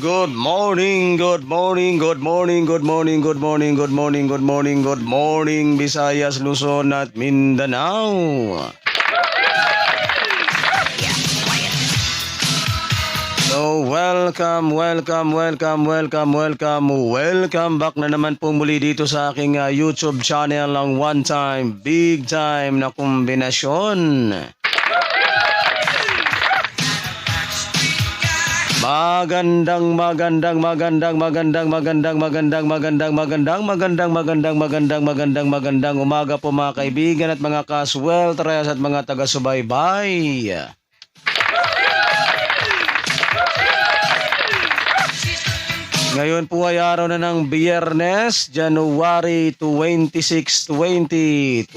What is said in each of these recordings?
Good morning, good morning, good morning, good morning, good morning, good morning, good morning, good morning, Visayas, Luzon at Mindanao. So welcome back na naman po muli dito sa aking YouTube channel ng One Time, Big Time na kombinasyon. Magandang umaga po mga kaibigan at mga kasweltres at mga taga-subaybay. Ngayon po ay araw na ng Biyernes, January 26, 2024.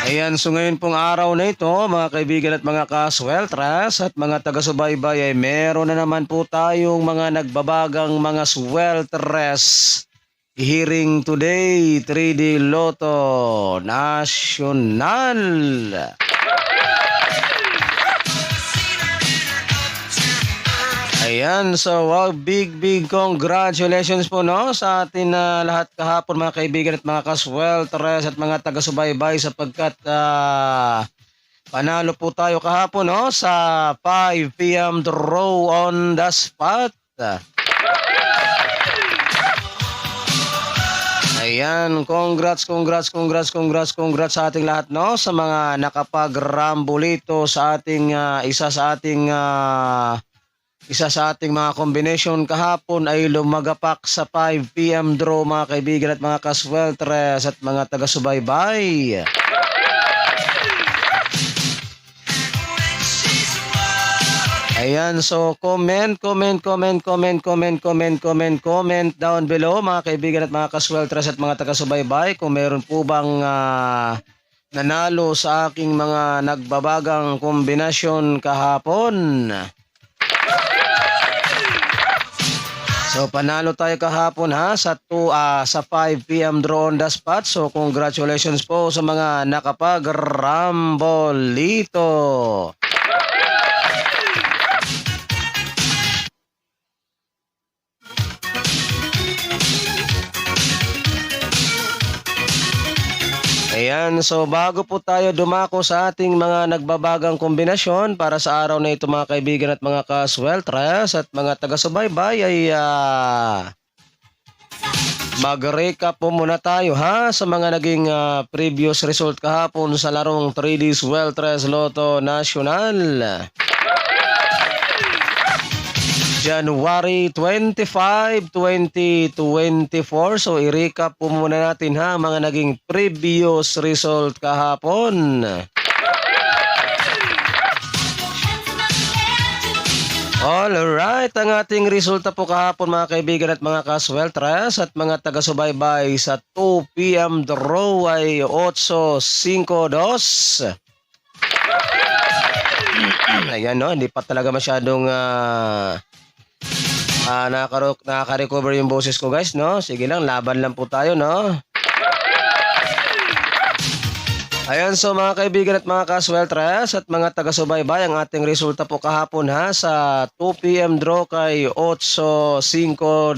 Ayan, so ngayon pong araw na ito, mga kaibigan at mga kasweltres at mga taga-subaybay, ay meron na naman po tayong mga nagbabagang mga sweltres. Hearing today, 3D Lotto National. Ayan, so big congratulations po no sa atin lahat kahapon mga kaibigan at mga kasweltres at mga taga-subaybay sapagkat panalo po tayo kahapon no sa 5 PM draw on the spot. Ayan, congrats sa ating lahat no sa mga nakapag-rambolito sa ating isa sa ating mga combination kahapon ay lumagapak sa 5 PM draw mga kaibigan at mga kasweltres at mga taga-subaybay. Ayan, so comment down below mga kaibigan at mga kasweltres at mga taga-subaybay kung meron po bang nanalo sa aking mga nagbabagang kombinasyon kahapon. So panalo tayo kahapon sa 5 PM draw on the spot. So congratulations po sa mga nakapag-rambolito. Ayan, so bago po tayo dumako sa ating mga nagbabagang kombinasyon para sa araw na ito mga kaibigan at mga kasweltres at mga taga-subaybay ay mag-recap po muna tayo sa mga naging previous result kahapon sa larong 3D Sweltres Lotto National. January 25, 2024. So i-recap po muna natin mga naging previous result kahapon. Alright, ang ating resulta po kahapon mga kaibigan at mga kasweltres at mga taga-subaybay sa 2 PM draw ay 852. Ayan no, hindi pa talaga masyadong nakaka-recover yung boses ko guys no. Sige lang, laban lang po tayo no. Ayan, so mga kaibigan at mga kasweltres at mga taga-subaybay, ang ating resulta po kahapon sa 2 PM draw kay 852.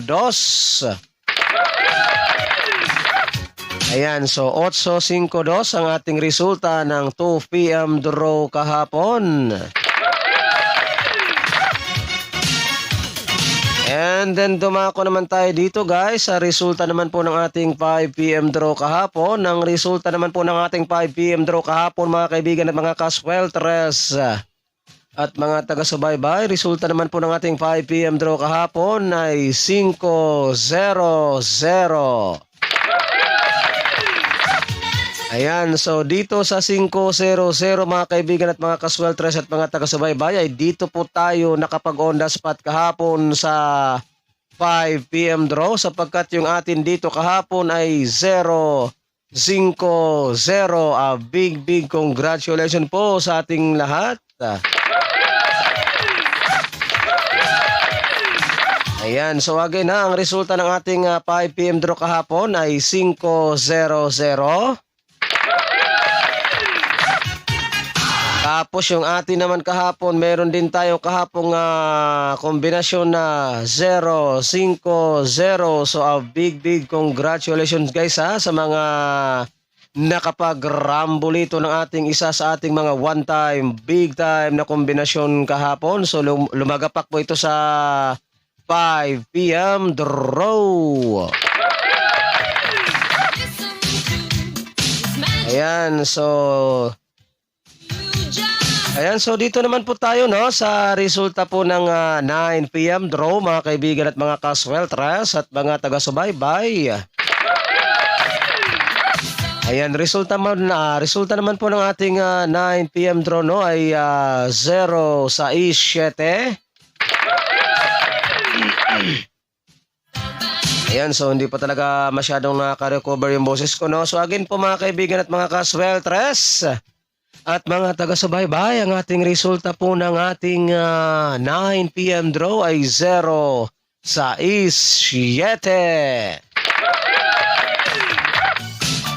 Ayan, so 852 ang ating resulta ng 2 PM draw kahapon. And then dumako naman tayo dito guys sa resulta naman po ng ating 5 PM draw kahapon. Ang resulta naman po ng ating 5 PM draw kahapon mga kaibigan at mga kasweltres at mga taga-subaybay, resulta naman po ng ating 5 PM draw kahapon ay 500. Ayan, so dito sa 500 mga kaibigan at mga kasweltres at mga taga-subaybay ay dito po tayo nakapag-on the spot kahapon sa 5 PM draw sapagkat yung atin dito kahapon ay 050. Big congratulations po sa ating lahat. Ayan, so again ang resulta ng ating 5 PM draw kahapon ay 500. Tapos yung atin naman kahapon, meron din tayo kahapong kombinasyon na 0-5-0. So a big congratulations guys sa mga nakapag-rambolito ng ating isa sa ating mga one-time, big-time na kombinasyon kahapon. So lumagapak po ito sa 5 p.m. draw. Ayan, so dito naman po tayo sa resulta po ng 9 p.m. draw mga kaibigan at mga kasweltres at mga taga-subaybay. Ayan, resulta naman po ng ating 9 p.m. draw ay 0-6-7. Ayan, so hindi pa talaga masyadong nakaka-recover yung boses ko, So again po mga kaibigan at mga kasweltres at mga taga-subaybay, ang ating resulta po ng ating 9 p.m. draw ay 0-6-7.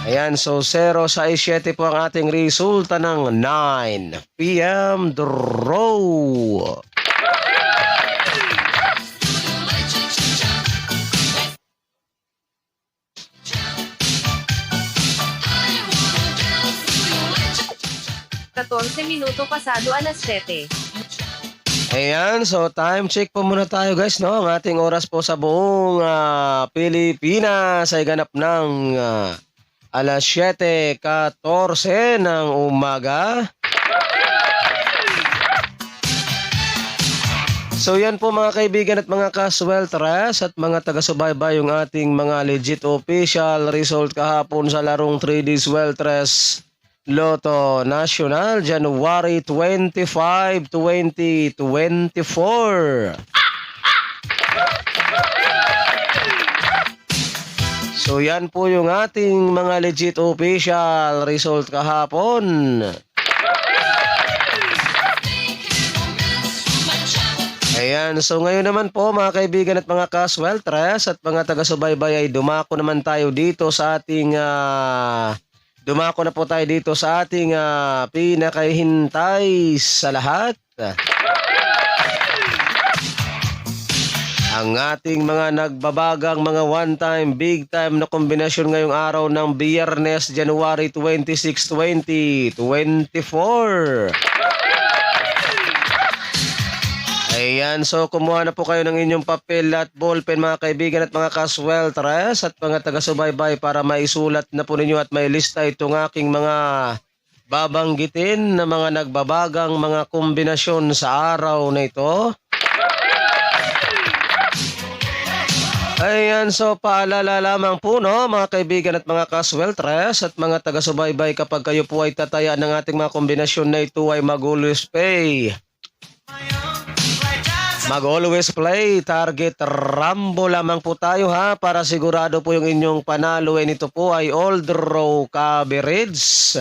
Ayan, so 0-6-7 po ang ating resulta ng 9 p.m. draw. Minuto pasado alas 7. Ayan, so time check po muna tayo guys, Ang ating oras po sa buong Pilipinas ay ganap ng alas 7:14 ng umaga. So yan po mga kaibigan at mga kasweltres at mga taga-subaybay yung ating mga legit official result kahapon sa larong 3D Sweltres Lotto National January 25, 2024. So yan po yung ating mga legit official result kahapon. Ayan, so ngayon naman po mga kaibigan at mga kasweltres at mga taga-subaybay ay dumako naman tayo dito sa ating Dumako na po tayo dito sa ating pinakahintay sa lahat. Ang ating mga nagbabagang mga one-time, big-time na kombinasyon ngayong araw ng Biyernes, January 26, 2024. Ayan, so kumuha na po kayo ng inyong papel at ballpen mga kaibigan at mga kasweltres at mga taga-subaybay para maisulat na po ninyo at may lista itong aking mga babanggitin na mga nagbabagang mga kombinasyon sa araw na ito. Ayan, so paalala lamang po mga kaibigan at mga kasweltres at mga taga-subaybay, kapag kayo po ay tataya ng ating mga kombinasyon na ito ay mag-always play. Mag-always play, target rambo lamang po tayo para sigurado po yung inyong panalo. And ito po ay all draw coverage.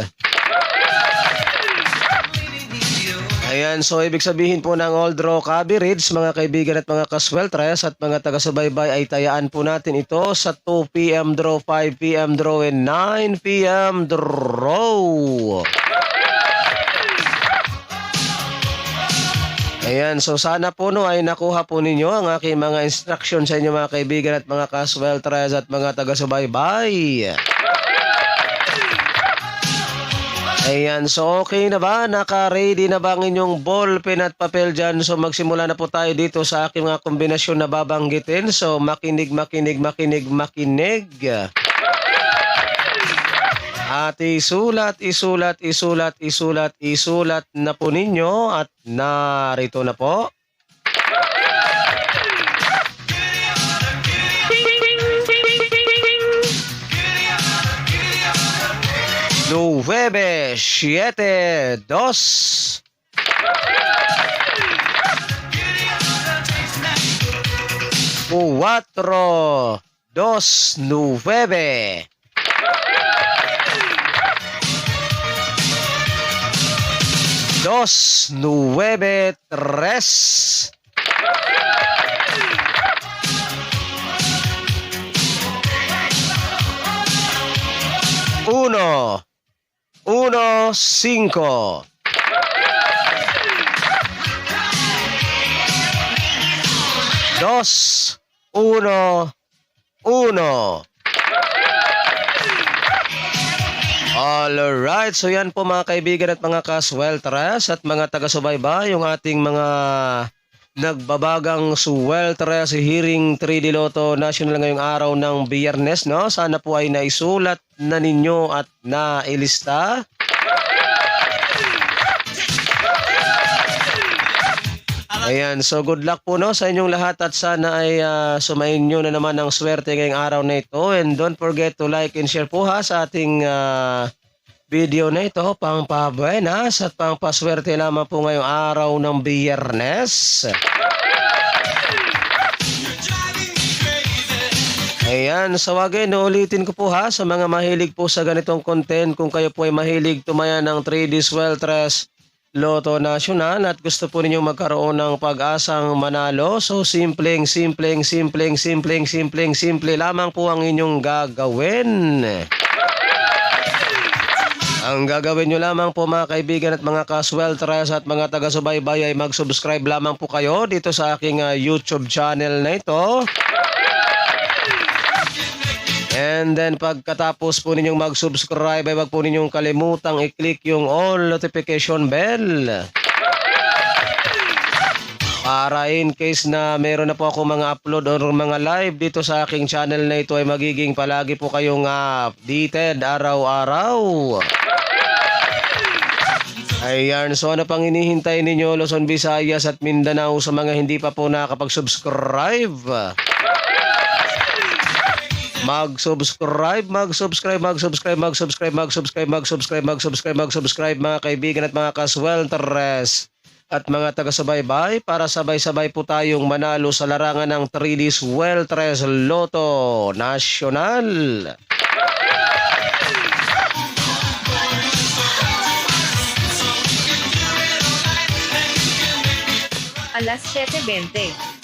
Ayan, so ibig sabihin po ng all draw coverage mga kaibigan at mga kasweltres at mga taga-subaybay ay tayaan po natin ito sa 2 p.m. draw, 5 p.m. draw and 9 p.m. draw. Ayan, so sana po ay nakuha po ninyo ang aking mga instruction sa inyo mga kaibigan at mga kasweltres at mga taga-subaybay. Ayan, so okay na ba? Naka-ready na ba ang inyong ballpen at papel dyan? So magsimula na po tayo dito sa aking mga kombinasyon na babanggitin. So makinig. At isulat na po ninyo at narito na po. Nueve, siete, dos. Cuatro, dos, nueve. 2-9-3. 1-1-5. 1. Alright, so yan po mga kaibigan at mga kasweltres at mga taga-subaybay, yung ating mga nagbabagang sweltres hearing 3D Lotto National ngayong araw ng Biyernes, no? Sana po ay naisulat na ninyo at nailista. Ayan, so good luck po no sa inyong lahat at sana ay sumain nyo na naman ang swerte ngayong araw na ito. And don't forget to like and share po ha sa ating video na ito, pang pabuenas at pang paswerte lamang po ngayong araw ng Biyernes. Ayan, so again, ulitin ko po ha sa mga mahilig po sa ganitong content, kung kayo po ay mahilig tumaya ng 3D Sweltres Lotto National at gusto po ninyo magkaroon ng pag-asang manalo, so simple lamang po ang inyong gagawin. Ang gagawin nyo lamang po mga kaibigan at mga kasweltres at mga taga-subaybay ay mag-subscribe lamang po kayo dito sa aking YouTube channel na ito. And then pagkatapos po ninyong mag-subscribe ay wag po ninyong kalimutang i-click yung all notification bell. Para in case na meron na po ako mga upload or mga live dito sa aking channel na ito ay magiging palagi po kayong updated araw-araw. Ayan, so ano pang hinihintay ninyo Luzon, Visayas at Mindanao sa mga hindi pa po nakakapag-subscribe? Mag-subscribe mga kaibigan at mga kasweltres at mga taga-subaybay para sabay-sabay po tayong manalo sa larangan ng 3D Sweltres Lotto National. Alas 7:20.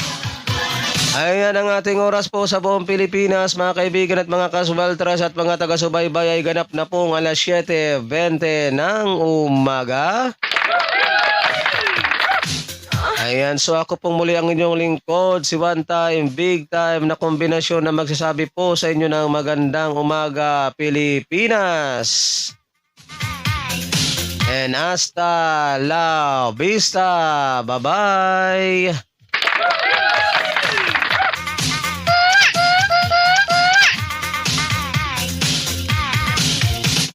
Ayan ang ating oras po sa buong Pilipinas mga kaibigan at mga kasweltres at mga taga-subaybay ay ganap na pong alas 7:20 ng umaga. Ayan, so ako pong muli ang inyong lingkod, si One Time, Big Time na kombinasyon na magsasabi po sa inyo ng magandang umaga Pilipinas. And hasta la vista. Bye-bye.